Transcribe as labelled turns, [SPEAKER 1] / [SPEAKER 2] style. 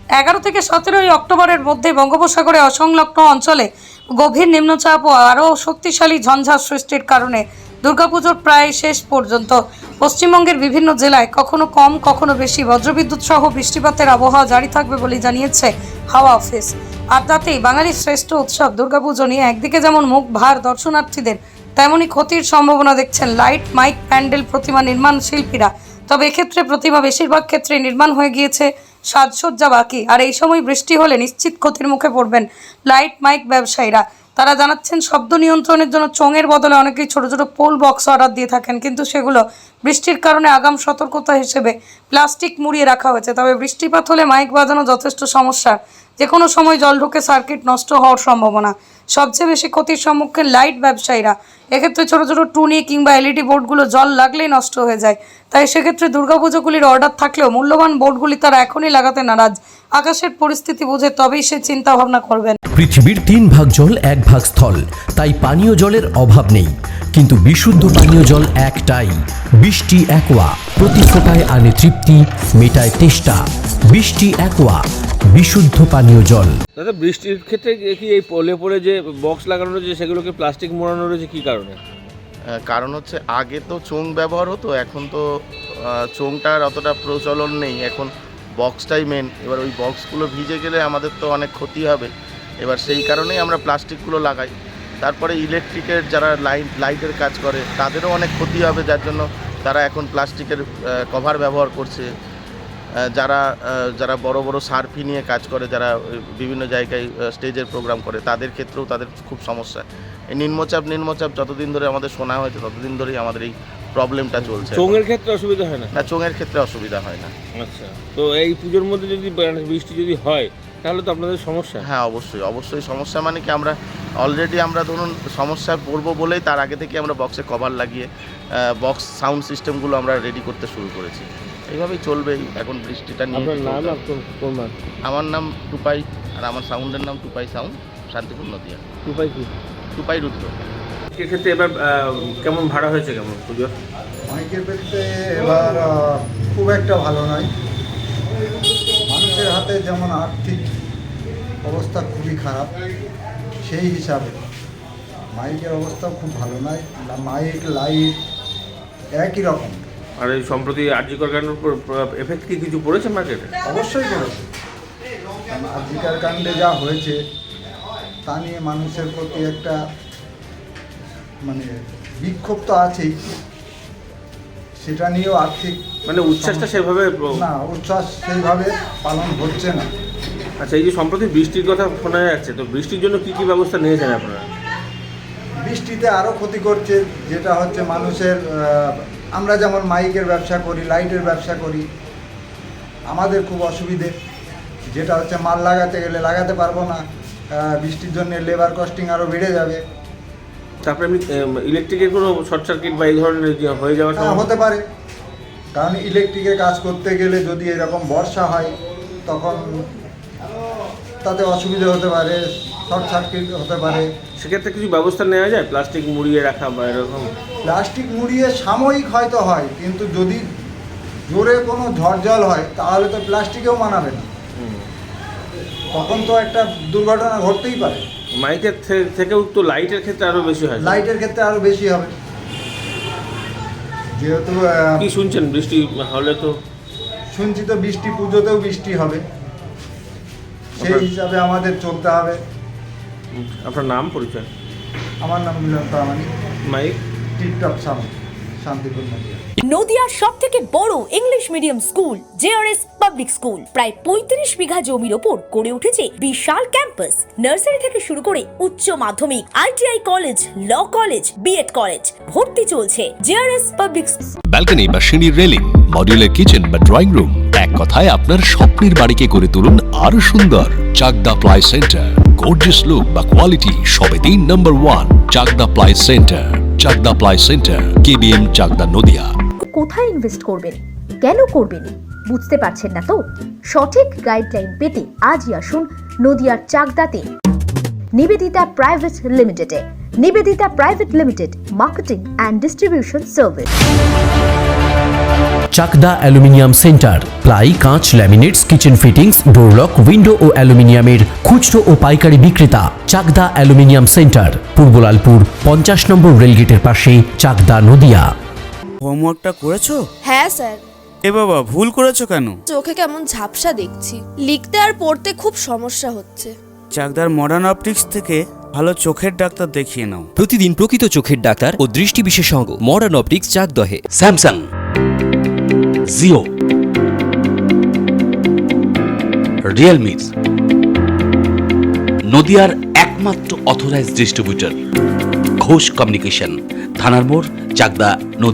[SPEAKER 1] 11 থেকে 17 অক্টোবরের মধ্যে বঙ্গোপসাগরে অসংলগ্ন অঞ্চলে গভীর নিম্নচাপ ও আরও শক্তিশালী ঝঞ্ঝা সৃষ্টির কারণে দুর্গাপুজোর প্রায় শেষ পর্যন্ত পশ্চিমবঙ্গের বিভিন্ন জেলায় কখনো কম কখনো বেশি বজ্রবিদ্যুৎ সহ বৃষ্টিপাতের আবহাওয়া জারি থাকবে বলে জানিয়েছে হাওয়া অফিস। আর তাতেই বাঙালির শ্রেষ্ঠ উৎসব দুর্গাপুজো নিয়ে একদিকে যেমন মুখ ভার দর্শনার্থীদের, তেমনই ক্ষতির সম্ভাবনা দেখছেন লাইট, মাইক, প্যান্ডেল, প্রতিমা নির্মাণ শিল্পীরা। তবে এক্ষেত্রে প্রতিমা বেশিরভাগ ক্ষেত্রে নির্মাণ হয়ে গিয়েছে, সাজসজ্জা বাকি। আর এই সময় বৃষ্টি হলে নিশ্চিত ক্ষতির মুখে পড়বেন লাইট মাইক ব্যবসায়ীরা। তারা জানাচ্ছেন শব্দ নিয়ন্ত্রণের জন্য চোঙের বদলে অনেকেই ছোট ছোট পোল বক্স অর্ডার দিয়ে থাকেন, কিন্তু সেগুলো বৃষ্টির কারণে আগাম সতর্কতা হিসেবে প্লাস্টিক মুড়িয়ে রাখা হয়েছে। তবে বৃষ্টিপাত হলে মাইক বাজানো যথেষ্ট সমস্যা, যে কোনো সময় জল ঢুকে সার্কিট নষ্ট হওয়ার সম্ভাবনা। সবচেয়ে বেশি ক্ষতির সম্মুখীন লাইট ব্যবসায়ীরা। এক্ষেত্রে ছোট ছোট টুনি কিংবা এলইডি বোর্ডগুলো জল লাগলেই নষ্ট হয়ে যায়। তাই সেক্ষেত্রে দুর্গাপুজোগুলির অর্ডার থাকলেও মূল্যবান বোর্ডগুলি তারা এখনই লাগাতে নারাজ। আকাশের পরিস্থিতি বুঝে তবেই সে চিন্তা ভাবনা করবেন।
[SPEAKER 2] পৃথিবীর 3 ভাগ জল 1 ভাগ স্থল, তাই পানীয় জলের অভাব নেই। কিন্তু বিশুদ্ধ পানীয় জল একটাই, বৃষ্টি অ্যাকোয়া। প্রতি ফোঁটায় আনে তৃপ্তি, মেটায় তেষ্টা। বৃষ্টি অ্যাকোয়া, বিশুদ্ধ পানীয় জল।
[SPEAKER 3] দাদা, বৃষ্টির ক্ষেত্রে কি এই পোলে পড়ে যে বক্স লাগানো রয়েছে সেগুলোকে প্লাস্টিক মোড়ানো রয়েছে, কি কারণে?
[SPEAKER 4] কারণ হচ্ছে আগে তো চোং ব্যবহার হতো, এখন তো চোংটার অতটা প্রচলন নেই, এখন বক্সটাই মেন। এবার ওই বক্সগুলো ভিজে গেলে আমাদের তো অনেক ক্ষতি হবে। এবার সেই কারণেই আমরা প্লাস্টিকগুলো লাগাই। তারপরে ইলেকট্রিকের যারা লাইটের কাজ করে তাদেরও অনেক ক্ষতি হবে, যার জন্য তারা এখন প্লাস্টিকের কভার ব্যবহার করছে। যারা বড় বড় সার্ফি নিয়ে কাজ করে, যারা বিভিন্ন জায়গায় স্টেজের প্রোগ্রাম করে, তাদের ক্ষেত্রেও তাদের খুব সমস্যা। এই নিম্নচাপ যতদিন ধরে আমাদের শোনা হয়েছে ততদিন ধরেই আমাদের এই প্রবলেমটা চলছে।
[SPEAKER 3] চোঙের ক্ষেত্রে অসুবিধা হয় না?
[SPEAKER 4] না, চোঙের ক্ষেত্রে অসুবিধা হয় না।
[SPEAKER 3] আচ্ছা, তো এই পুজোর মধ্যে যদি বৃষ্টি যদি হয় তাহলে তো আপনাদের সমস্যা।
[SPEAKER 4] হ্যাঁ, অবশ্যই সমস্যা। মানে কি, আমরা ধরুন সমস্যায় পড়বো বলেই তার আগে থেকে আমরা বক্সে কভার লাগিয়ে বক্স সাউন্ড সিস্টেমগুলো আমরা রেডি করতে শুরু করেছি। এইভাবেই চলবে এখন বৃষ্টিটা নিয়ে। আমার নাম টুপাই, আর আমার সাউন্ডের নাম টুপাই সাউন্ড, শান্তিপুর নদিয়া। টুপাই রুদ্র।
[SPEAKER 3] এক্ষেত্রে এবার কেমন ভাড়া হয়েছে, কেমন পুজোর?
[SPEAKER 5] মাইকের ক্ষেত্রে এবার খুব একটা ভালো নয়। মানুষের হাতে যেমন আর্থিক অবস্থা খুবই খারাপ, সেই হিসাবে মাইকের অবস্থা খুব ভালো নয়। মাইক লাইট একই রকম।
[SPEAKER 3] আর এই সম্প্রতি আরজিকর কাণ্ডের উপর এফেক্ট কি কিছু পড়েছে মার্কেটে?
[SPEAKER 5] অবশ্যই করেছে, কারণ আরজিকর কাণ্ডে যা হয়েছে তা নিয়ে মানুষের প্রতি একটা বিক্ষোভ তো আছেই, সেটা নিয়েও আর্থিক
[SPEAKER 3] উচ্ছ্বাসটা সেভাবে
[SPEAKER 5] উচ্ছ্বাস সেইভাবে পালন হচ্ছে না।
[SPEAKER 3] আচ্ছা, এই যে সম্প্রতি বৃষ্টির কথা শোনা যাচ্ছে, তো বৃষ্টির জন্য কি ব্যবস্থা নিয়েছেন আপনারা?
[SPEAKER 5] বৃষ্টিতে আরও ক্ষতি করছে, যেটা হচ্ছে মানুষের, আমরা যেমন মাইকের ব্যবসা করি, লাইটের ব্যবসা করি, আমাদের খুব অসুবিধে। যেটা হচ্ছে মাল লাগাতে গেলে লাগাতে পারবো না, বৃষ্টির জন্য লেবার কস্টিং আরও বেড়ে যাবে।
[SPEAKER 3] তারপরে এমনি ইলেকট্রিকের কোনো শর্ট সার্কিট বা এই ধরনের হয়ে যাওয়ার সম্ভাবনা
[SPEAKER 5] হতে পারে, কারণ ইলেকট্রিকের কাজ করতে গেলে যদি এরকম বর্ষা হয় তখন তাতে অসুবিধা হতে পারে, শর্ট সার্কিট হতে পারে।
[SPEAKER 3] সেক্ষেত্রে কিছু ব্যবস্থা নেওয়া যায়, প্লাস্টিক মুড়িয়ে রাখা বা এরকম?
[SPEAKER 5] প্লাস্টিক মুড়িয়ে সাময়িক হয়তো হয়, কিন্তু যদি জোরে কোনো ঝড় জল হয় তাহলে তো প্লাস্টিকেও মানাবে না, তখন তো একটা দুর্ঘটনা ঘটতেই পারে।
[SPEAKER 3] মাইকের থেকেও তো লাইটের ক্ষেত্রে আরও বেশি হয়।
[SPEAKER 5] লাইটের ক্ষেত্রে আরও বেশি হবে, যেহেতু
[SPEAKER 3] কি শুনছেন বৃষ্টি হলে? তো
[SPEAKER 5] শুনছি তো বৃষ্টি, পুজোতেও বৃষ্টি হবে, সেই হিসাবে আমাদের চলতে হবে।
[SPEAKER 3] আপনার নাম, পরিচয়?
[SPEAKER 5] আমার নাম Milan Pramanik,
[SPEAKER 3] mike
[SPEAKER 5] tiptop sound, Shantipur Nadia.
[SPEAKER 6] নদিয়ার সবথেকে বড় English medium school JRS public school প্রায় 35 বিঘা জমির ওপর গড়ে উঠেছে বিশাল ক্যাম্পাস। নার্সারি থেকে শুরু করে উচ্চ মাধ্যমিক, ITI college, law college, BEd college, ভর্তি চলছে। JRS public.
[SPEAKER 7] ব্যালকনি বা সিঁড়ির রেলিং, মডিউলার কিচেন বা ড্রয়িং রুম, এক কথায় আপনার স্বপ্নের বাড়িকে করে তুলুন আরো সুন্দর। Chakdah ply centre, gorgeous look বা কোয়ালিটি সবে 3 number 1 Chakdah ply centre. Chakdah ply centre, KBM, Chakdah, Nadia.
[SPEAKER 8] কোথায় ইনভেস্ট করবেন, কেন করবেন বুঝতে পারছেন না তো? সঠিক গাইডলাইন পেতে আজই আসুন নদিয়ার চাকদাতে নিবেদিতা প্রাইভেট লিমিটেডে। Nivedita private limited, marketing and distribution service.
[SPEAKER 2] Chakdah aluminium centre, ply, কাঁচ, laminates, kitchen fittings, door lock, window ও অ্যালুমিনিয়ামের খুচরো ও পাইকারি বিক্রেতা। Chakdah aluminium centre, Purbalalpur 50 number রেলগেটের পাশে, চাকদা, নদিয়া।
[SPEAKER 9] হোমওয়ার্কটা করেছো?
[SPEAKER 10] হ্যাঁ স্যার।
[SPEAKER 9] এ বাবা, ভুল করেছো কেন?
[SPEAKER 10] চোখে কেমন ঝাপসা দেখছি, লিখতে আর পড়তে খুব সমস্যা হচ্ছে।
[SPEAKER 9] চাকদার মডার্ন অপটিক্স থেকে ভালো চোখের ডাক্তার দেখিয়ে নাও।
[SPEAKER 11] প্রতিদিন প্রকৃত চোখের ডাক্তার ও দৃষ্টি বিশেষজ্ঞ মডার্ন অপটিক্স, চাকদহে।
[SPEAKER 12] স্যামসাং, জিও, রিয়েলমি, নদিয়ার একমাত্র অথরাইজড ডিস্ট্রিবিউটর ঘোষ কমিউনিকেশন, থানার মোড়, চাকদা